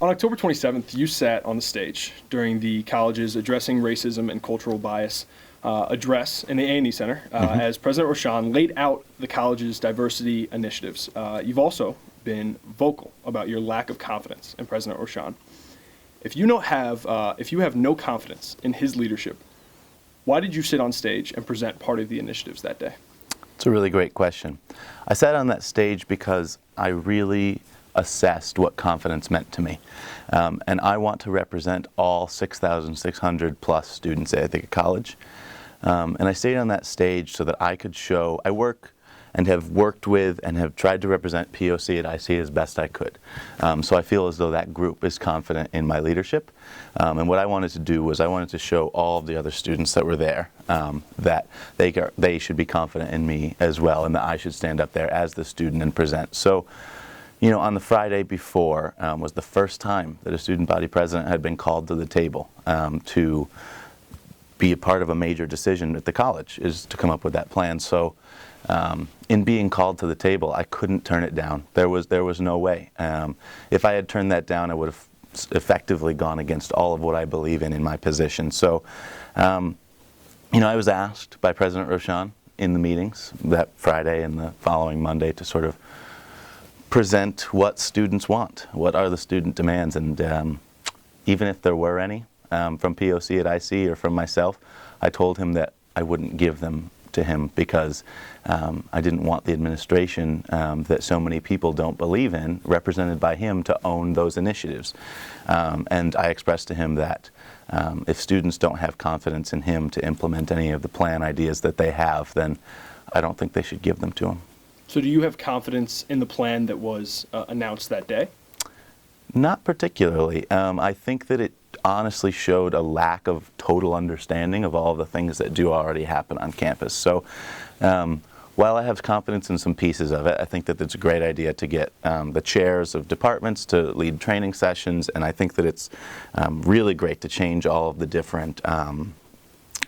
On October 27th, you sat on the stage during the college's Addressing Racism and Cultural Bias address in the A&E Center as President Rochon laid out the college's diversity initiatives. You've also been vocal about your lack of confidence in President Rochon. If you have no confidence in his leadership, why did you sit on stage and present part of the initiatives that day? It's a really great question. I sat on that stage because I really assessed what confidence meant to me. And I want to represent all 6,600 plus students at Ithacan College. And I stayed on that stage so that I could show, I work and have worked with and have tried to represent POC at IC as best I could. So I feel as though that group is confident in my leadership. And what I wanted to do was I wanted to show all of the other students that were there that they should be confident in me as well, and that I should stand up there as the student and present. So, you know, on the Friday before was the first time that a student body president had been called to the table to be a part of a major decision at the college, is to come up with that plan. So in being called to the table, I couldn't turn it down. There was no way. If I had turned that down, I would have effectively gone against all of what I believe in my position. So, you know, I was asked by President Rochon in the meetings that Friday and the following Monday to sort of present what students want, what are the student demands, and even if there were any from POC at IC or from myself, I told him that I wouldn't give them to him because I didn't want the administration that so many people don't believe in, represented by him, to own those initiatives. And I expressed to him that if students don't have confidence in him to implement any of the plan ideas that they have, then I don't think they should give them to him. So do you have confidence in the plan that was announced that day? Not particularly. I think that it honestly showed a lack of total understanding of all the things that do already happen on campus. So while I have confidence in some pieces of it, I think that it's a great idea to get the chairs of departments to lead training sessions, and I think that it's really great to change all of the different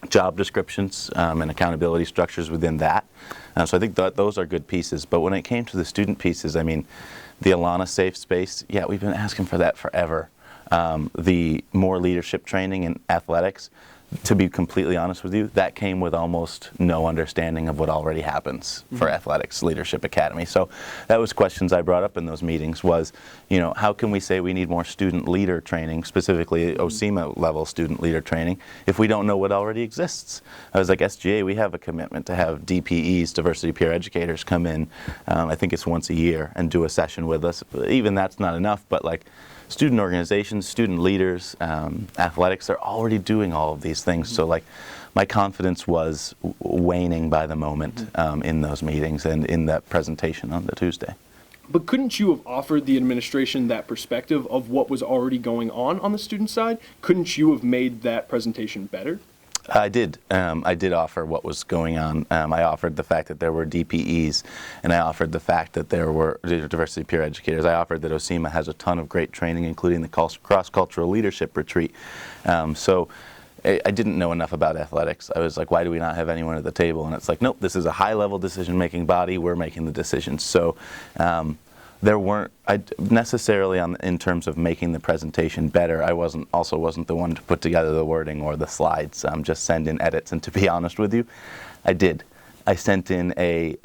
job descriptions and accountability structures within that. So I think that those are good pieces. But when it came to the student pieces, I mean, the Alana Safe Space, yeah, we've been asking for that forever. The more leadership training in athletics, to be completely honest with you, that came with almost no understanding of what already happens for Athletics Leadership Academy. So that was questions I brought up in those meetings was, you know, how can we say we need more student leader training, specifically OSEMA level student leader training, if we don't know what already exists? I was like, SGA, we have a commitment to have DPEs, diversity peer educators, come in, I think it's once a year, and do a session with us. Even that's not enough, but like, student organizations, student leaders, athletics, they're already doing all of these things. So like my confidence was waning by the moment in those meetings and in that presentation on the Tuesday. But couldn't you have offered the administration that perspective of what was already going on the student side? Couldn't you have made that presentation better? I did. I did offer what was going on. I offered the fact that there were DPEs, and I offered the fact that there were diversity peer educators. I offered that OSEMA has a ton of great training, including the cross-cultural leadership retreat. So I didn't know enough about athletics. I was like, why do we not have anyone at the table? And it's like, nope, this is a high-level decision-making body. We're making the decisions. So there weren't necessarily in terms of making the presentation better. I wasn't the one to put together the wording or the slides. Just send in edits. And to be honest with you, I did. I sent in a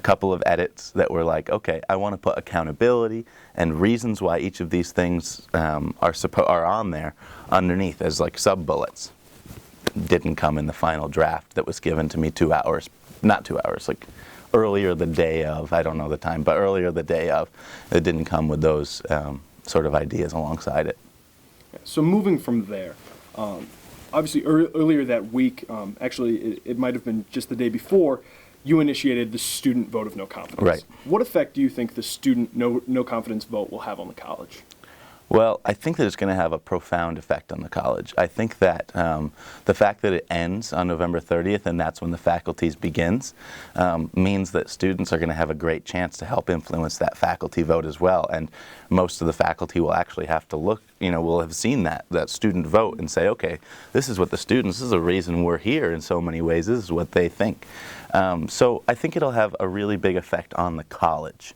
couple of edits that were like, okay, I want to put accountability and reasons why each of these things are on there underneath as like sub bullets. Didn't come in the final draft that was given to me 2 hours, not 2 hours, like earlier the day of, I don't know the time, but earlier the day of, it didn't come with those sort of ideas alongside it. So moving from there, obviously earlier that week, actually it might have been just the day before, you initiated the student vote of no confidence. Right. What effect do you think the student no confidence vote will have on the college? Well, I think that it's going to have a profound effect on the college. I think that the fact that it ends on November 30th and that's when the faculty's begins means that students are going to have a great chance to help influence that faculty vote as well. And most of the faculty will actually have to look, you know, will have seen that student vote and say, okay, this is what the students, this is a reason we're here in so many ways, this is what they think. So I think it'll have a really big effect on the college.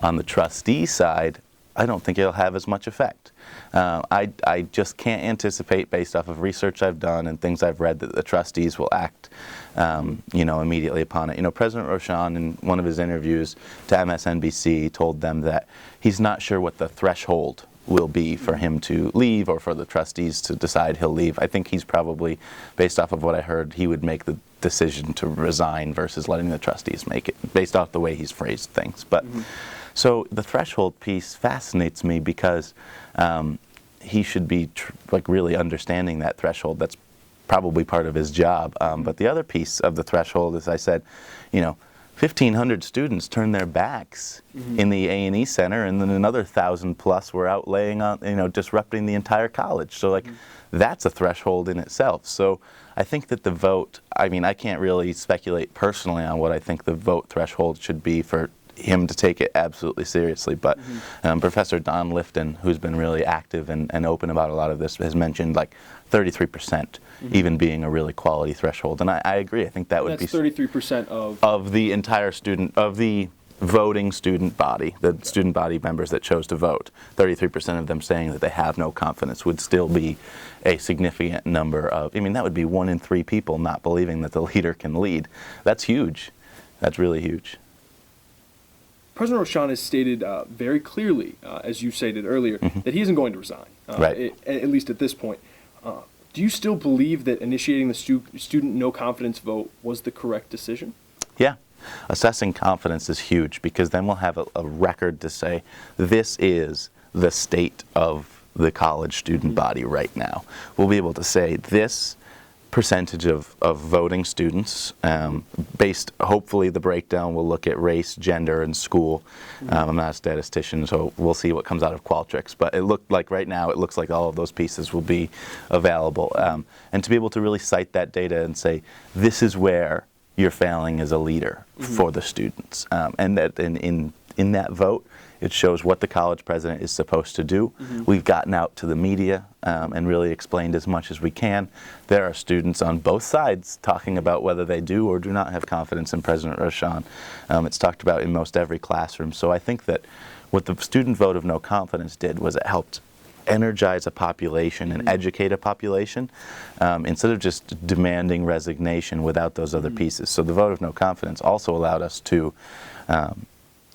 On the trustee side, I don't think it'll have as much effect. I just can't anticipate, based off of research I've done and things I've read, that the trustees will act, immediately upon it. President Rochon, in one of his interviews to MSNBC, told them that he's not sure what the threshold will be for him to leave or for the trustees to decide he'll leave. I think he's probably, based off of what I heard, he would make the decision to resign versus letting the trustees make it, based off the way he's phrased things. But so the threshold piece fascinates me because he should be really understanding that threshold. That's probably part of his job. But the other piece of the threshold, as I said, 1,500 students turned their backs in the A&E Center, and then another 1,000 plus were out laying on, disrupting the entire college. So that's a threshold in itself. So I think that the vote, I can't really speculate personally on what I think the vote threshold should be for him to take it absolutely seriously, but Professor Don Lifton, who's been really active and open about a lot of this, has mentioned 33% even being a really quality threshold, and I agree. I think that would be 33% of the entire the voting student body, the student body members that chose to vote. 33% of them saying that they have no confidence would still be a significant number of. That would be 1 in 3 people not believing that the leader can lead. That's huge. That's really huge. President Rochon has stated very clearly, as you stated earlier, that he isn't going to resign, right. At least at this point. Do you still believe that initiating the student no confidence vote was the correct decision? Yeah. Assessing confidence is huge, because then we'll have a record to say this is the state of the college student body right now. We'll be able to say this percentage of voting students, based, hopefully the breakdown will look at race, gender, and school. I'm not a statistician, so we'll see what comes out of Qualtrics, but it looked like right now, it looks like all of those pieces will be available. And to be able to really cite that data and say, this is where you're failing as a leader for the students. And that in that vote, it shows what the college president is supposed to do. We've gotten out to the media and really explained as much as we can. There are students on both sides talking about whether they do or do not have confidence in President Rochon. It's talked about in most every classroom. So I think that what the student vote of no confidence did was it helped energize a population and educate a population instead of just demanding resignation without those other pieces. So the vote of no confidence also allowed us to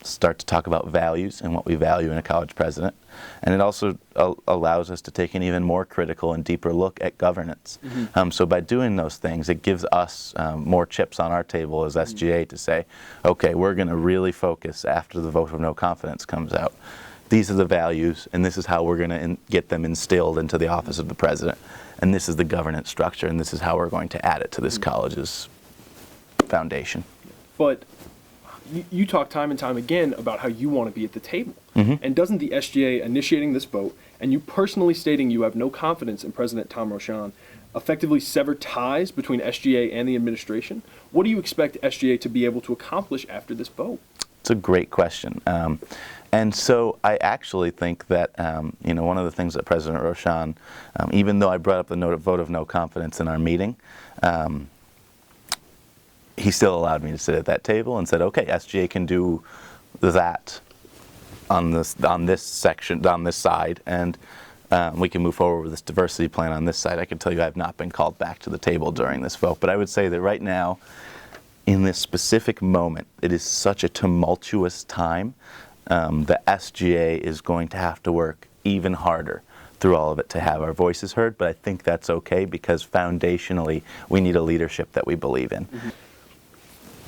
start to talk about values and what we value in a college president. And it also allows us to take an even more critical and deeper look at governance. So by doing those things, it gives us more chips on our table as SGA to say, okay, we're going to really focus after the vote of no confidence comes out. These are the values, and this is how we're going to get them instilled into the office of the president. And this is the governance structure, and this is how we're going to add it to this college's foundation. But you talk time and time again about how you want to be at the table. And doesn't the SGA initiating this vote and you personally stating you have no confidence in President Tom Rochon effectively sever ties between SGA and the administration? What do you expect SGA to be able to accomplish after this vote? It's a great question. And so I actually think that, one of the things that President Rochon, even though I brought up the vote of no confidence in our meeting, he still allowed me to sit at that table and said, okay, SGA can do that on this section, on this side, and we can move forward with this diversity plan on this side. I can tell you I have not been called back to the table during this vote, but I would say that right now, in this specific moment, it is such a tumultuous time that SGA is going to have to work even harder through all of it to have our voices heard, but I think that's okay because foundationally we need a leadership that we believe in.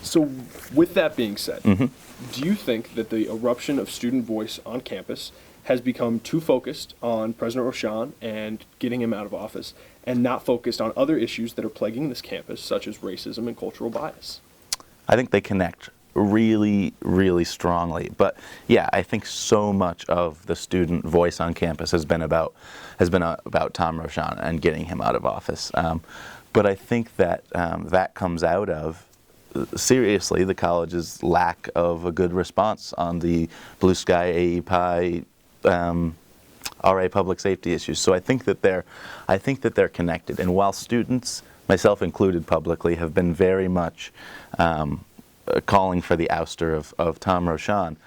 So with that being said, do you think that the eruption of student voice on campus has become too focused on President Rochon and getting him out of office and not focused on other issues that are plaguing this campus, such as racism and cultural bias? I think they connect really, really strongly. But yeah, I think so much of the student voice on campus has been about Tom Rochon and getting him out of office. But I think that that comes out of, seriously, the college's lack of a good response on the Blue Sky AEPI RA public safety issues. So I think that they're connected. And while students, myself included publicly, have been very much calling for the ouster of Tom Rochon,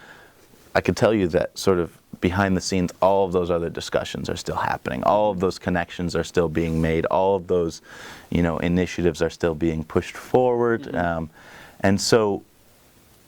I could tell you that sort of behind the scenes, all of those other discussions are still happening. All of those connections are still being made. All of those, initiatives are still being pushed forward. And so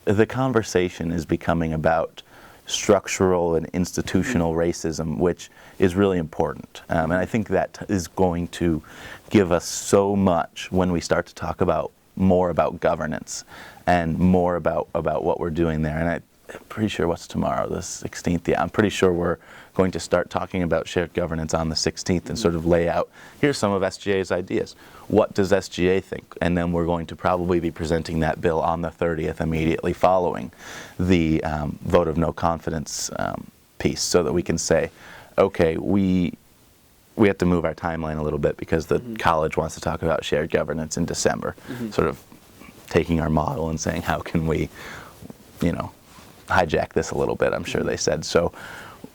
the conversation is becoming about structural and institutional racism, which is really important. And I think that is going to give us so much when we start to talk about more about governance and more about what we're doing there. And I'm pretty sure what's tomorrow, the 16th? Yeah, I'm pretty sure we're going to start talking about shared governance on the 16th and sort of lay out, here's some of SGA's ideas. What does SGA think? And then we're going to probably be presenting that bill on the 30th immediately following the vote of no confidence piece, so that we can say, okay, we have to move our timeline a little bit because the college wants to talk about shared governance in December, sort of taking our model and saying, how can we, hijack this a little bit, I'm sure they said. So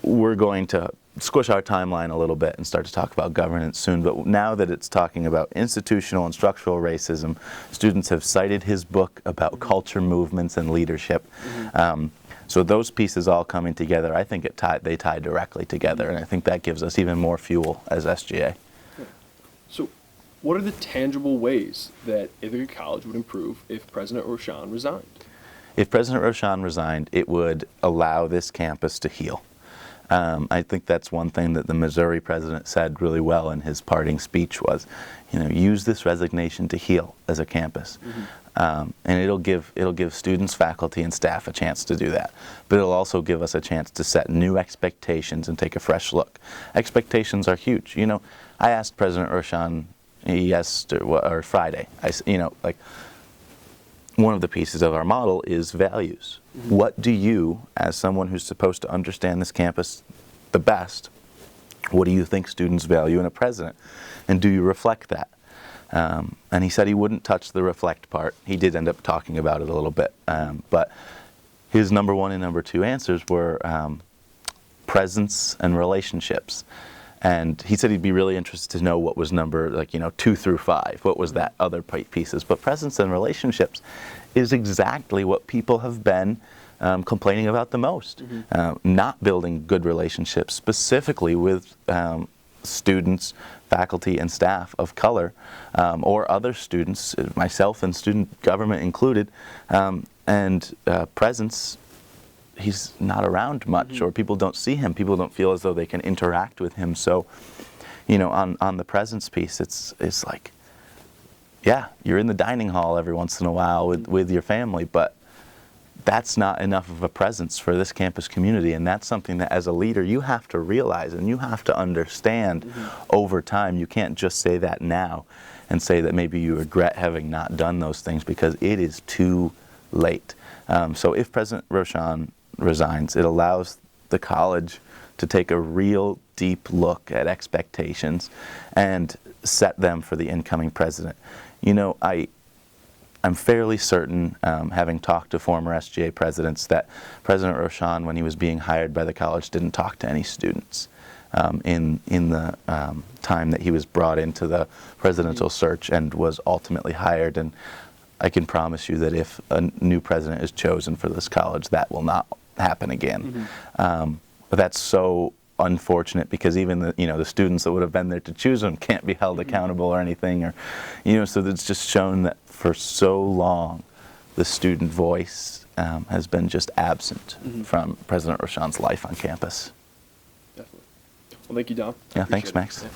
we're going to squish our timeline a little bit and start to talk about governance soon. But now that it's talking about institutional and structural racism, students have cited his book about culture movements and leadership. So those pieces all coming together, I think they tie directly together, and I think that gives us even more fuel as SGA. So what are the tangible ways that Ithaca College would improve if President Rochon resigned? If President Rochon resigned, it would allow this campus to heal. I think that's one thing that the Missouri president said really well in his parting speech was, use this resignation to heal as a campus. And it'll give students, faculty, and staff a chance to do that. But it'll also give us a chance to set new expectations and take a fresh look. Expectations are huge. I asked President Rochon or Friday, one of the pieces of our model is values. What do you, as someone who's supposed to understand this campus the best, what do you think students value in a president? And do you reflect that? And he said he wouldn't touch the reflect part. He did end up talking about it a little bit. But his number one and number two answers were presence and relationships. And he said he'd be really interested to know what was number 2 through 5. What was that other pieces? But presence and relationships is exactly what people have been complaining about the most. Not building good relationships, specifically with students, faculty, and staff of color, or other students, myself and student government included, and presence. He's not around much, or people don't see him. People don't feel as though they can interact with him. So, on the presence piece, it's like, yeah, you're in the dining hall every once in a while with your family, but that's not enough of a presence for this campus community. And that's something that as a leader you have to realize and you have to understand over time. You can't just say that now and say that maybe you regret having not done those things, because it is too late. So if President Rochon resigns, it allows the college to take a real deep look at expectations and set them for the incoming president. I'm fairly certain, having talked to former SGA presidents, that President Rochon, when he was being hired by the college, didn't talk to any students in the time that he was brought into the presidential search and was ultimately hired. And I can promise you that if a new president is chosen for this college, that will not happen again. But that's so unfortunate, because even the students that would have been there to choose him can't be held accountable or anything, or so it's just shown that for so long the student voice has been just absent from President Rochon's life on campus. Definitely. Well, thank you, Dom. Yeah, thanks, Appreciate it. Max. Yeah.